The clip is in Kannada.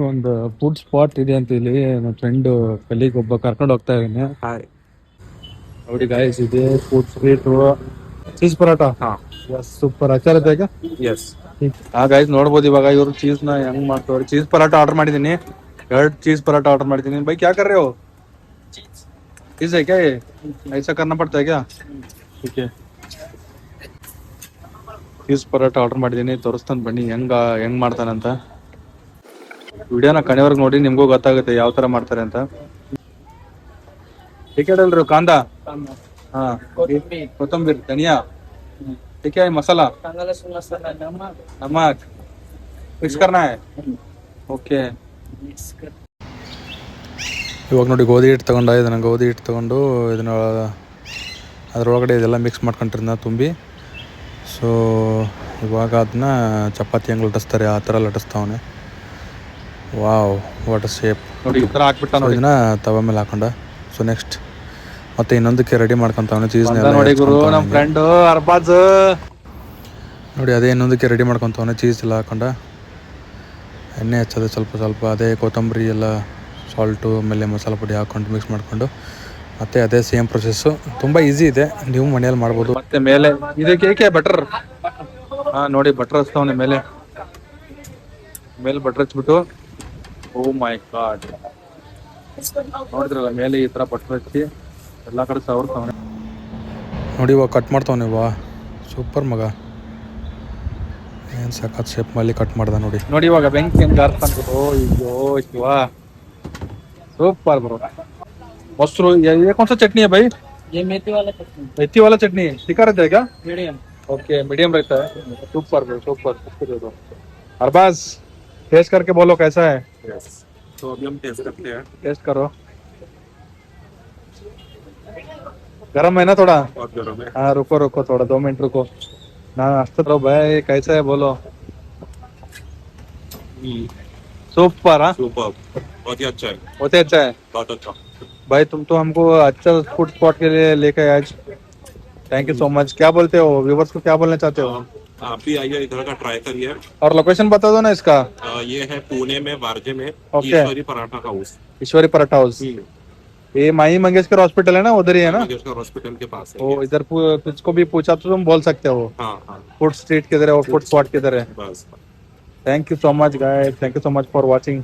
ಒಂದು ಫುಡ್ ಸ್ಪಾಟ್ ಇದೆ ಅಂತ ಇಲ್ಲಿ ನನ್ನ ಫ್ರೆಂಡ್ ಕಲೀಗ್ ಒಬ್ಬ ಕರ್ಕೊಂಡು ಹೋಗ್ತಾ ಇದ್ದೀನಿ. ಹಾಯ್. ನೋಡಿ ಗಾಯ್ಸ್, ಇದೆ food street cheese paratha. Super ಆಚಾರ ಈಗ. ಎಸ್. ಗಾಯ್ಸ್ ನೋಡ್ಬೋದು ಇವಾಗ ಇವರು ಚೀಸ್ ನ ಹೆಂಗ್ ಮಾಡ್ತಾರೆ. ಚೀಸ್ ಪರೋಟ ಆರ್ಡರ್ ಮಾಡಿದೀನಿ, 2 ಚೀಸ್ ಪರೋಟ ಆರ್ಡರ್ ಮಾಡಿದೀನಿ. भाई क्या कर रहे हो? चीज है क्या ये? ऐसा करना पड़ता है क्या? ठीक है. ಚೀಸ್ ಪರೋಟ ಆರ್ಡರ್ ಮಾಡಿದೀನಿ, ತೋರಿಸ್ತಾನೆ ಬನ್ನಿ ಹೆಂಗ್ ಮಾಡ್ತಾನಂತ. ವಿಡಿಯೋನ ಕಣಿವರ್ಗ್ ನೋಡಿ, ನಿಮ್ಗೂ ಗೊತ್ತಾಗುತ್ತೆ ಯಾವ ತರ ಮಾಡ್ತಾರೆ ಅಂತ. ಟಿಕೆಟ್ ಅಲ್ರಿ ಕಾಂದ, ಹಾ ಕೊತ್ತಂಬರಿ, ಧನಿಯಾ, ठीक है मसाला, नमक मिक्स करना है. ओके. ಇವಾಗ ನೋಡಿ ಗೋಧಿ ಹಿಟ್ಟು ತಗೊಂಡ, ಇದನ್ನ ಗೋಧಿ ಹಿಟ್ಟು ತಗೊಂಡು ಇದನ್ನ ಅದರೊಳಗಡೆ ಇದೆಲ್ಲ ಮಿಕ್ಸ್ ಮಾಡ್ಕೊಂಡಿರೋದನ್ನ ತುಂಬಿ, ಸೊ ಇವಾಗ ಅದನ್ನ ಚಪಾತಿ ಹೆಂಗೆ ಲಟ್ಟಿಸ್ತಾರೆ ಆ ಥರ ಲಟ್ಟಿಸ್ತಾವನೆ. ವಾವ್, ವಾಟ್ ಅ ಶೇಪ್ ನೋಡಿ, ಈ ಥರ ಹಾಕ್ಬಿಟ್ಟ ನೋಡಿ. ಇದನ್ನ ತವ ಮೇಲೆ ಹಾಕೊಂಡ. ಸೊ ನೆಕ್ಸ್ಟ್ ಮತ್ತೆ ಇನ್ನೊಂದಕ್ಕೆ ರೆಡಿ ಮಾಡ್ಕೊಂತಾವನೆ ಚೀಸ್ ನೋಡಿ ಗುರು, ನಮ್ಮ ಫ್ರೆಂಡ್ ಅರ್ಬಾಜ್ ನೋಡಿ. ಅದೇ ಇನ್ನೊಂದಕ್ಕೆ ರೆಡಿ ಮಾಡ್ಕೊತಾವನೆ, ಚೀಸ್ ಎಲ್ಲ ಹಾಕೊಂಡ, ಎಣ್ಣೆ ಹಚ್ಚೋದು ಸ್ವಲ್ಪ ಸ್ವಲ್ಪ, ಅದೇ ಕೊತ್ತಂಬರಿ ಎಲ್ಲ, ಸಾಲ್ಟು, ಆಮೇಲೆ ಮಸಾಲ ಪುಡಿ ಹಾಕ್ಕೊಂಡು ಮಿಕ್ಸ್ ಮಾಡಿಕೊಂಡು ಮತ್ತೆ ಅದೇ ಸೇಮ್ ಪ್ರೊಸೆಸ್ಸು. ತುಂಬ ಈಸಿ ಇದೆ, ನೀವು ಮನೆಯಲ್ಲಿ ಮಾಡ್ಬೋದು. ಮತ್ತೆ ಮೇಲೆ ಇದಕ್ಕೆ ಏಕೆ ಬಟರ್, ಹಾಂ ನೋಡಿ ಬಟರ್ ಹಚ್ತಾವನೆ ಮೇಲೆ ಬಟರ್ ಹಚ್ಬಿಟ್ಟು. ಓ ಮೈ ಗಾಡ್, ನೋಡಿದ್ರಲ್ಲ ಮೇಲೆ ಈ ಥರ ಬಟರ್ ಹಚ್ಚಿ ಎಲ್ಲ ಕಡೆ ಸವರ್ತಾವನೆ ನೋಡಿ. ಇವಾಗ ಕಟ್ ಮಾಡ್ತಾವನೆ. ವಾ ಸೂಪರ್ ಮಗ, ಏನು ಸಖತ್ ಶೇಪ್ ಮೇಲೆ ಕಟ್ ಮಾಡ್ದ ನೋಡಿ. ನೋಡಿ ಇವಾಗ ಬೆಂಕಿ ಹೆಂಗೆ ಆರ್ತಾನೆ. ಓ ಅಯ್ಯೋ ಶಿವ, ಸೂಪರ್ ಬ್ರೋ. ಮೊಸರು, ये कौन सा चटनी है भाई? ये मेथी वाला चटनी. मेथी वाला चटनी तीखा रहता है क्या? मीडियम. ओके, मीडियम रहता है. Super bro, super. Arbaaz taste करके बोलो कैसा है. यस, तो अभी हम टेस्ट करते हैं. टेस्ट करो. गरम है ना थोड़ा? बहुत गरम है. हाँ रुको रुको थोड़ा 2 मिनट रुको ना. नाश्ता भाई कैसा है बोलो. सुपर. हाँ सुपर, बहुत ही अच्छा है. बहुत ही अच्छा है बहुत अच्छा भाई. तुम तो हमको अच्छा फूड स्पॉट के लिए लेके आए आज. Thank you so much. क्या बोलते हो व्यूवर्स को, क्या बोलना चाहते हो? आप भी आइए, इधर का ट्राई करिए. और लोकेशन बता दो ना इसका. ये है पुणे में, वारजे में, ओके. ईश्वरी पराठा हाउस. ईश्वरी पराठा हाउस. ये माही मंगेशकर हॉस्पिटल है ना, उधर ही है ना? मंगेशकर हॉस्पिटल के पास है. वो इधर किसको भी पूछा तो तुम बोल सकते हो. हाँ हाँ, फूड स्ट्रीट किधर है और फूड स्पॉट किधर है. बस. Thank you so much guys, thank you so much for watching.